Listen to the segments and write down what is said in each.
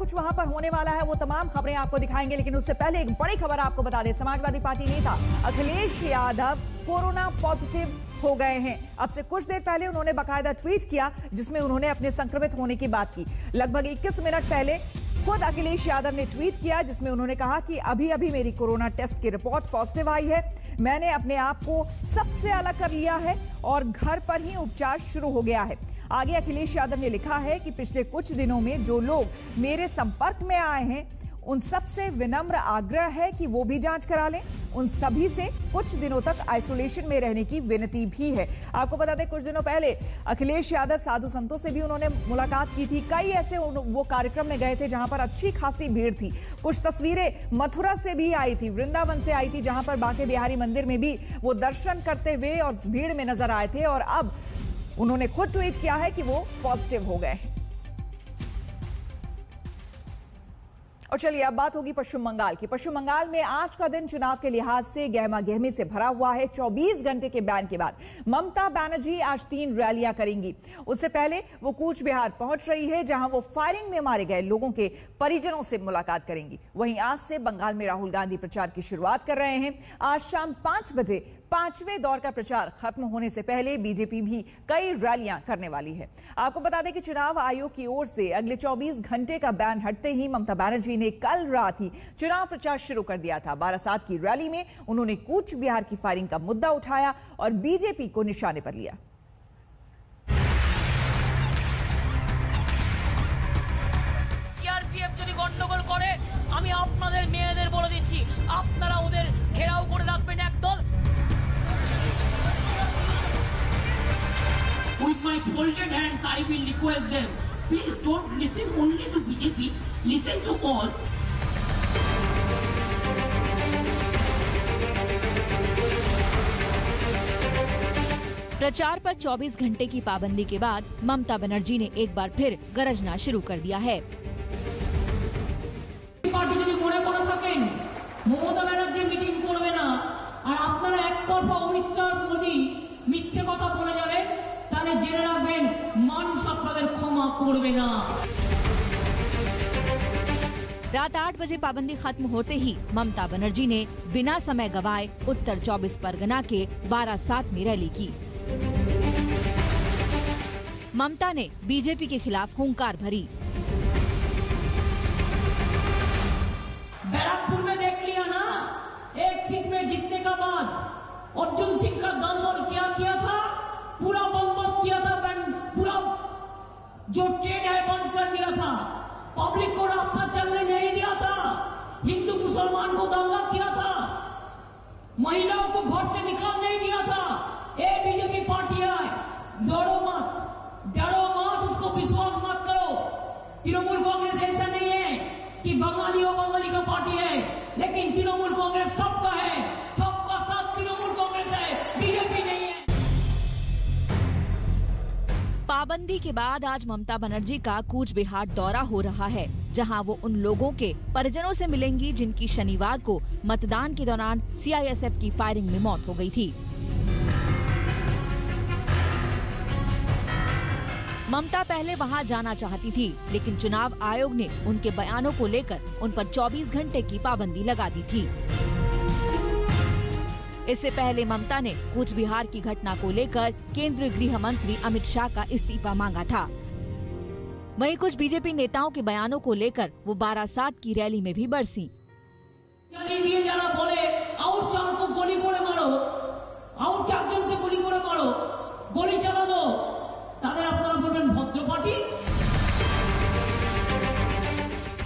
कूच वहां पर होने वाला है, वो तमाम खबरें आपको दिखाएंगे। लेकिन उससे पहले एक बड़ी खबर आपको बता दें, समाजवादी पार्टी नेता अखिलेश यादव कोरोना पॉजिटिव हो गए हैं। अब से कुछ देर पहले उन्होंने बाकायदा ट्वीट किया जिसमें उन्होंने अपने संक्रमित होने की बात की। लगभग 21 मिनट पहले खुद अखिलेश यादव ने ट्वीट किया जिसमें उन्होंने कहा कि अभी अभी मेरी कोरोना टेस्ट की रिपोर्ट पॉजिटिव आई है। मैंने अपने आप को सबसे अलग कर लिया है और घर पर ही उपचार शुरू हो गया है। आगे अखिलेश यादव ने लिखा है कि पिछले कुछ दिनों में जो लोग मेरे संपर्क में आए हैं उन सबसे विनम्र आग्रह है कि वो भी जांच करा लें। उन सभी से कुछ दिनों तक आइसोलेशन में रहने की विनती भी है। आपको बता दें, कुछ दिनों पहले अखिलेश यादव साधु संतों से भी उन्होंने मुलाकात की थी। कई ऐसे वो कार्यक्रम में गए थे जहां पर अच्छी खासी भीड़ थी। कुछ तस्वीरें मथुरा से भी आई थी, वृंदावन से आई थी, जहां पर बांके बिहारी मंदिर में भी वो दर्शन करते हुए और भीड़ में नजर आए थे। और अब उन्होंने खुद ट्वीट किया है कि वो पॉजिटिव हो गए हैं। और चलिए अब बात होगी पश्चिम बंगाल की। पश्चिम बंगाल में आज का दिन चुनाव के लिहाज से गहमा गहमी से भरा हुआ है। 24 घंटे के बैन के बाद ममता बनर्जी आज 3 रैलियां करेंगी। उससे पहले वो कूच बिहार पहुंच रही है जहां वो फायरिंग में मारे गए लोगों के परिजनों से मुलाकात करेंगी। वहीं आज से बंगाल में राहुल गांधी प्रचार की शुरुआत कर रहे हैं। आज शाम 5 बजे 5वें दौर का प्रचार खत्म होने से पहले बीजेपी भी कई रैलियां करने वाली है। आपको बता दें कि चुनाव आयोग की ओर से अगले 24 घंटे का बैन हटते ही ममता बनर्जी ने कल रात ही चुनाव प्रचार शुरू कर दिया था। बारासात की रैली में उन्होंने कूच बिहार की फायरिंग का मुद्दा उठाया और बीजेपी को निशाने पर लिया। সিআরপিএফ যদি গন্ডগোল করে আমি আপনাদের মেয়েদের বলে দিচ্ছি আপনারা ওদের ঘেরাও করে রাখবেন একদল। With my folded hands, I will request them, please don't listen only to BJP, listen to all. प्रचार पर 24 घंटे की पाबंदी के बाद ममता बनर्जी ने एक बार फिर गरजना शुरू कर दिया है। পার্টি যদি মনে করে থাকেন মমতা ব্যানার্জি মিটিং করবে না আর আপনারা একতরফা অমিত শাহ মোদি মিথ্যে কথা বলে যাবেন তাহলে জেনে রাখবেন মানুষ আপনাদের ক্ষমা করবে না। रात 8 बजे पाबंदी खत्म होते ही ममता बनर्जी ने बिना समय गवाए उत्तर 24 परगना के बारासात में रैली की। ममता ने बीजेपी के खिलाफ हुंकार भरी। बैरकपुर में देख लिया ना, एक सीट में जीतने का बाद अर्जुन सिंह का दलबल क्या किया था, पूरा बंदोबस्त किया था, पूरा जो ट्रेड है बंद कर दिया था, पब्लिक को रास्ता चलने नहीं दिया था, हिंदू मुसलमान को दंगा किया था, महिलाओं को घर से निकाल नहीं दिया था। ये बीजेपी पार्टी है, डरो मत, उसको विश्वास मत करो। तृणमूल कांग्रेस ऐसा नहीं है कि बंगाली और बंगाली का पार्टी है, लेकिन तृणमूल कांग्रेस सबका है, सबका साथ तृणमूल कांग्रेस है, बीजेपी नहीं है। पाबंदी के बाद आज ममता बनर्जी का कूच बिहार दौरा हो रहा है, जहां वो उन लोगों के परिजनों से मिलेंगी जिनकी शनिवार को मतदान के दौरान सीआईएसएफ की फायरिंग में मौत हो गई थी। ममता पहले वहां जाना चाहती थी, लेकिन चुनाव आयोग ने उनके बयानों को लेकर उन पर 24 घंटे की पाबंदी लगा दी थी। इससे पहले ममता ने कूच बिहार की घटना को लेकर केंद्रीय गृह मंत्री अमित शाह का इस्तीफा मांगा था। वहीं कुछ बीजेपी नेताओं के बयानों को लेकर वो बारासात की रैली में भी बरसी।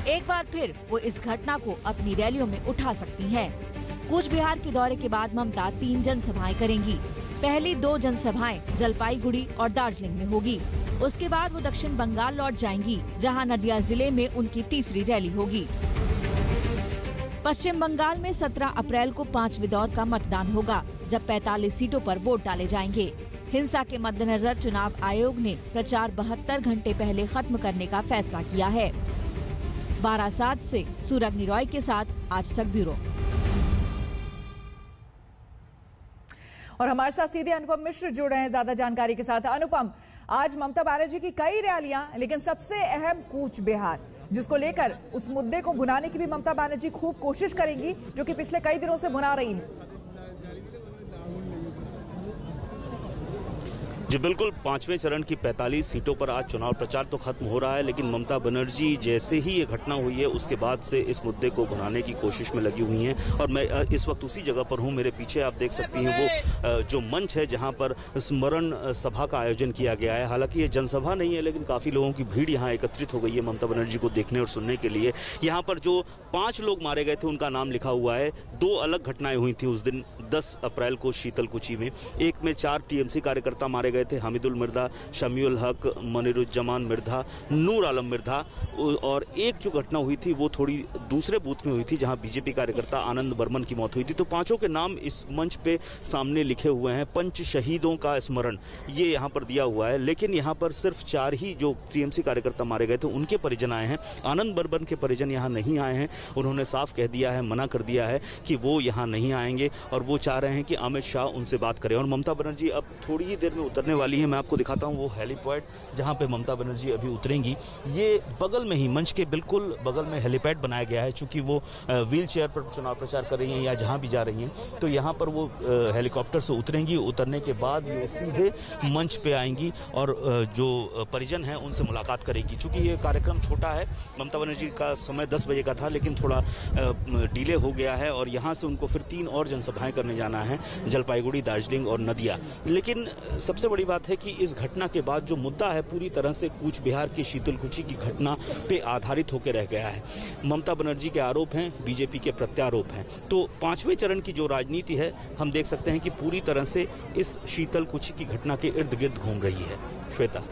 एक बार फिर वो इस घटना को अपनी रैलियों में उठा सकती हैं। कूच बिहार के दौरे के बाद ममता 3 जनसभाएं करेंगी। पहली 2 जनसभाएं जलपाईगुड़ी और दार्जिलिंग में होगी। उसके बाद वो दक्षिण बंगाल लौट जाएंगी, जहां नदिया जिले में उनकी तीसरी रैली होगी। पश्चिम बंगाल में 17 अप्रैल को 5वें दौर का मतदान होगा, जब 45 सीटों पर वोट डाले जाएंगे। हिंसा के मद्देनजर चुनाव आयोग ने प्रचार 72 घंटे पहले खत्म करने का फैसला किया है। बारासात से सूरज रॉय के साथ आज तक ब्यूरो। और हमारे साथ सीधे अनुपम मिश्र जुड़ रहे हैं ज्यादा जानकारी के साथ। अनुपम, आज ममता बनर्जी की कई रैलियां, लेकिन सबसे अहम कूच बिहार, जिसको लेकर उस मुद्दे को भुनाने की भी ममता बनर्जी खूब कोशिश करेंगी, जो कि पिछले कई दिनों से भुना रही है। जी बिल्कुल, 5वें चरण की 45 सीटों पर आज चुनाव प्रचार तो खत्म हो रहा है, लेकिन ममता बनर्जी जैसे ही ये घटना हुई है उसके बाद से इस मुद्दे को भुनाने की कोशिश में लगी हुई हैं। और मैं इस वक्त उसी जगह पर हूँ। मेरे पीछे आप देख सकती हैं वो जो मंच है जहाँ पर स्मरण सभा का आयोजन किया गया है। हालांकि ये जनसभा नहीं है, लेकिन काफ़ी लोगों की भीड़ यहाँ एकत्रित हो गई है ममता बनर्जी को देखने और सुनने के लिए। यहाँ पर जो 5 लोग मारे गए थे उनका नाम लिखा हुआ है। 2 अलग घटनाएं हुई थी उस दिन 10 अप्रैल को शीतलकुची में। एक में 4 टीएमसी कार्यकर्ता मारे गए थे, हामिदुल मिर्धा, शमीउल हक, मनिरुज्जमान मिर्धा, नूर आलम मिर्धा। और एक जो घटना हुई थी वो थोड़ी दूसरे बूथ में हुई थी जहां बीजेपी कार्यकर्ता आनंद बर्मन की मौत हुई थी। तो 5 के नाम इस मंच पे सामने लिखे हुए हैं। पंच शहीदों का स्मरण ये यहाँ पर दिया हुआ है, लेकिन यहाँ पर सिर्फ 4 ही जो टीएमसी कार्यकर्ता मारे गए थे उनके परिजन आए हैं। आनंद बर्मन के परिजन यहाँ नहीं आए हैं। उन्होंने साफ कह दिया है, मना कर दिया है कि वो यहाँ नहीं आएंगे और वो चाह रहे हैं कि अमित शाह उनसे बात करें। और ममता बनर्जी अब थोड़ी ही देर में उतरने वाली है। मैं आपको दिखाता हूँ वो हेलीपैड जहाँ पे ममता बनर्जी अभी उतरेंगी। ये बगल में ही, मंच के बिल्कुल बगल में हेलीपैड बनाया गया है। चूँकि वो व्हील चेयर पर चुनाव प्रचार कर रही हैं या जहाँ भी जा रही हैं, तो यहाँ पर वो हेलीकॉप्टर से उतरेंगी। उतरने के बाद ये सीधे मंच पे आएंगी और जो परिजन हैं उनसे मुलाकात करेगी। चूँकि ये कार्यक्रम छोटा है, ममता बनर्जी का समय 10 बजे का था, लेकिन थोड़ा डिले हो गया है और यहाँ से उनको फिर 3 और जनसभाएं करने जाना है, जलपाईगुड़ी, दार्जिलिंग और नदिया। लेकिन सबसे बड़ी बात है कि इस घटना के बाद जो मुद्दा है पूरी तरह से कूच बिहार की शीतलकुची की घटना पे आधारित होकर रह गया है। ममता बनर्जी के आरोप हैं, बीजेपी के प्रत्यारोप हैं। तो 5वें चरण की जो राजनीति है हम देख सकते हैं कि पूरी तरह से इस शीतलकुची की घटना के इर्द गिर्द घूम रही है। श्वेता,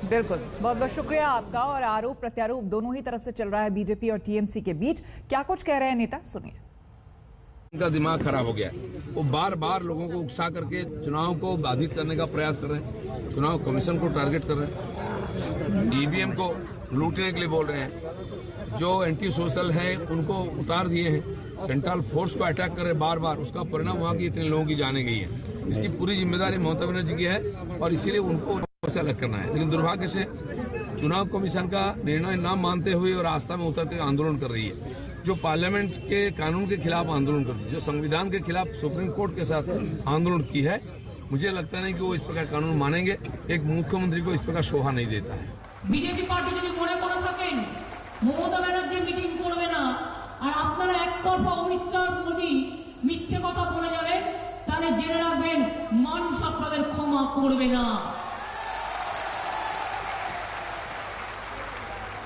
बिल्कुल, बहुत बहुत शुक्रिया आपका। और आरोप प्रत्यारोप दोनों ही तरफ से चल रहा है बीजेपी और टीएमसी के बीच। क्या कुछ कह रहे हैं नेता, सुनिए। उनका दिमाग खराब हो गया है। वो बार बार लोगों को उकसा करके चुनाव को बाधित करने का प्रयास कर रहे हैं, चुनाव कमीशन को टारगेट कर रहे हैं, ईवीएम को लूटने के लिए बोल रहे हैं, जो एंटी सोशल है उनको उतार दिए हैं, सेंट्रल फोर्स को अटैक कर रहे बार बार। उसका परिणाम वहाँ की इतने लोगों की जाने गई है। इसकी पूरी जिम्मेदारी ममता बनर्जी की है और इसीलिए उनको से अलग करना है। लेकिन दुर्भाग्य से चुनाव कमीशन का निर्णय न मानते हुए और रास्ता में उतर के आंदोलन कर रही है। जो पार्लियामेंट के कानून के खिलाफ आंदोलन करती है, जो संविधान के खिलाफ सुप्रीम कोर्ट के साथ आंदोलन की है, मुझे लगता नहीं कि वो इस प्रकार कानून मानेंगे। एक मुख्यमंत्री को इस प्रकार शोभा नहीं देता है। बीजेपी पार्टी যদি মনে করে থাকেন মমতা ব্যানার্জি মিটিং করবে না আর আপনারা একতরফা অমিত শাহ মোদি মিথ্যে কথা বলে যাবেন, তাহলে জেনে রাখবেন মানুষ আপনাদের ক্ষমা করবে না।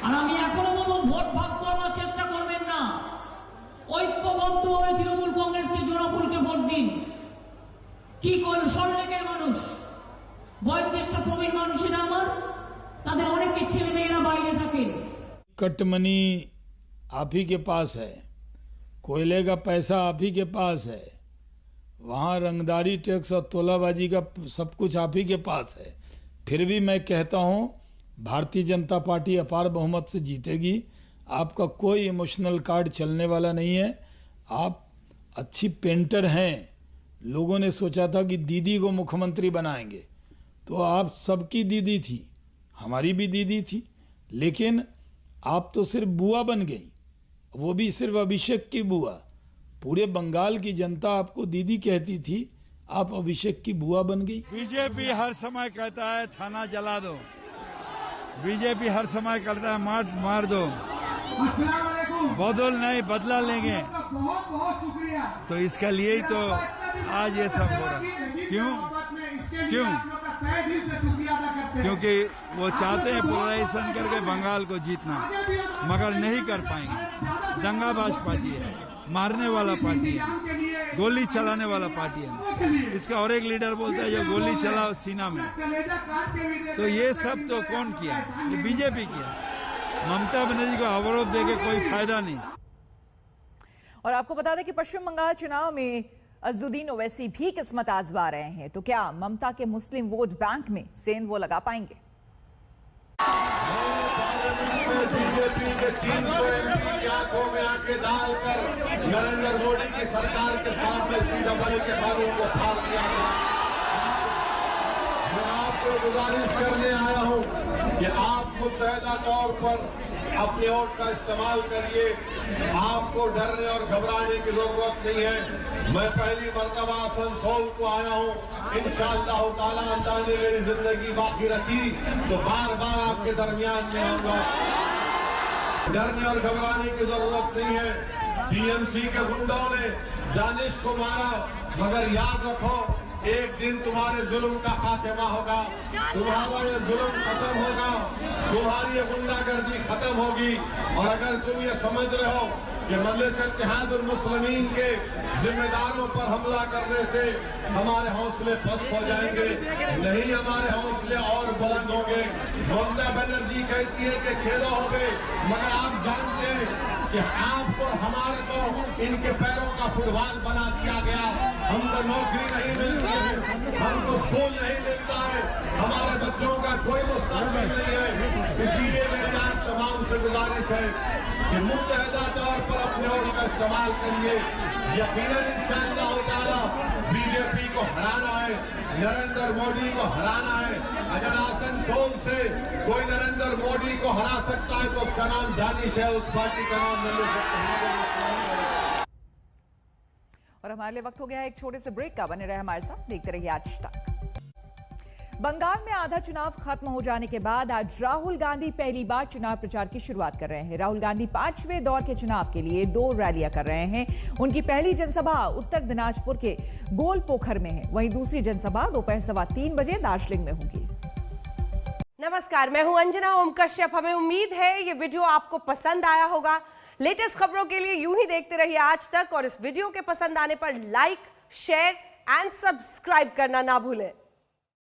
আর আমি এখনো বলবো ভোট ভাগ করার চেষ্টা করবেন না, ঐক্যবদ্ধভাবে তৃণমূল কংগ্রেসকে জোড়াফুলকে ভোট দিন। কি করল সল্টলেকের মানুষ, বয়োজ্যেষ্ঠ প্রবীণ মানুষেরা আমার, তাদের অনেকের ছেলে মেয়েরা বাইরে থাকেন। कटमनी आप ही के पास है, कोयले का पैसा आप ही के पास है, वहाँ रंगदारी टैक्स और तोलाबाजी का सब कुछ आप ही के पास है। फिर भी मैं कहता हूँ भारतीय जनता पार्टी अपार बहुमत से जीतेगी। आपका कोई इमोशनल कार्ड चलने वाला नहीं है। आप अच्छी पेंटर हैं। लोगों ने सोचा था कि दीदी को मुख्यमंत्री बनाएंगे, तो आप सबकी दीदी थी, हमारी भी दीदी थी, लेकिन आप तो सिर्फ बुआ बन गई, वो भी सिर्फ अभिषेक की बुआ। पूरे बंगाल की जनता आपको दीदी कहती थी, आप अभिषेक की बुआ बन गई। बीजेपी हर समय कहता है थाना जला दो, बीजेपी हर समय कहता है मार दो, बदल नहीं बदला लेंगे। बहुत बहुत शुक्रिया। तो इसके लिए ही तो आज ये सब हो रहा। क्यों? क्योंकि वो चाहते हैं पोलराइजेशन करके बंगाल को जीतना, मगर नहीं कर पाएंगे। दंगाबाज पार्टी है, मारने वाला पार्टी है, गोली चलाने वाला पार्टी है। इसका और एक लीडर बोलता है जो गोली चलाओ सीना में। तो ये सब तो कौन किया? ये बीजेपी किया। ममता बनर्जी को अवरोध देके कोई फायदा नहीं। और आपको बता दें कि पश्चिम बंगाल चुनाव में अजदुद्दीन ओवैसी भी किस्मत आजमा रहे हैं। तो क्या ममता के मुस्लिम वोट बैंक में सेंध वो लगा पाएंगे? बीजेपी के 300 एमपी की आंखों में आंखें डालकर नरेंद्र मोदी की सरकार के सामने सीधा बने के कानून को फाड़ दिया गया। मैं आपको गुजारिश करने आया हूं कि आप मुत्तहदा तौर पर अपने वोट का इस्तेमाल करिए। आपको डरने और घबराने की जरूरत नहीं है। मैं पहली मर्तबा आसनसोल को आया हूँ। इंशाअल्लाह ताला अल्लाह ने मेरी जिंदगी बाकी रखी तो बार बार आपके दरमियान में आऊंगा। डरने और घबराने की जरूरत नहीं है। टीएमसी के गुंडों ने दानिश को मारा, मगर याद रखो एक दिन तुम्हारे जुल्म का खात्मा होगा, तुम्हारा ये जुल्म खत्म होगा, तुम्हारी ये गुंडागर्दी खत्म होगी। और अगर तुम ये समझ रहे हो कि मजलिस इत्तेहादुल मुस्लिमीन के जिम्मेदारों पर हमला करने से हमारे हौसले पस्त हो जाएंगे, नहीं, हमारे हौसले और बुलंद होंगे। ममता बनर्जी कहती है कि खेलो हो गए, मगर आप जानते हैं कि आपको हमारे को इनके पैरों का फुटबॉल बना दिया गया। हमको नौकरी नहीं मिलती है, हमको स्कूल नहीं मिलता है, हमारे बच्चों का कोई मुस्तकबिल नहीं है। इसीलिए मेरी आज तमाम से गुजारिश है कि मुत्तहदा तौर पर अपने वोट का इस्तेमाल करिए। यकीनन इंशाअल्लाह ताला बीजेपी को हराना है, नरेंद्र मोदी को हराना है। अगर आसनसोल से कोई नरेंद्र मोदी को हरा सकता है तो उसका नाम दानिश है, उस पार्टी का नाम और हमारे लिए वक्त हो गया है एक छोटे से ब्रेक का। बने रहे हमारे साथ, देखते रहिए आज तक। बंगाल में आधा चुनाव खत्म हो जाने के बाद आज राहुल गांधी पहली बार चुनाव प्रचार की शुरुआत कर रहे हैं। राहुल गांधी 5वें दौर के चुनाव के लिए 2 रैलियां कर रहे हैं। उनकी पहली जनसभा उत्तर दिनाजपुर के गोलपोखर में है, वहीं दूसरी जनसभा दोपहर 3:15 बजे दार्जिलिंग में होगी। नमस्कार, मैं हूं अंजना ओम कश्यप। हमें उम्मीद है ये वीडियो आपको पसंद आया होगा। लेटेस्ट खबरों के लिए यूं ही देखते रहिए आज तक, और इस वीडियो के पसंद आने पर लाइक, शेयर एंड सब्सक्राइब करना ना भूलें।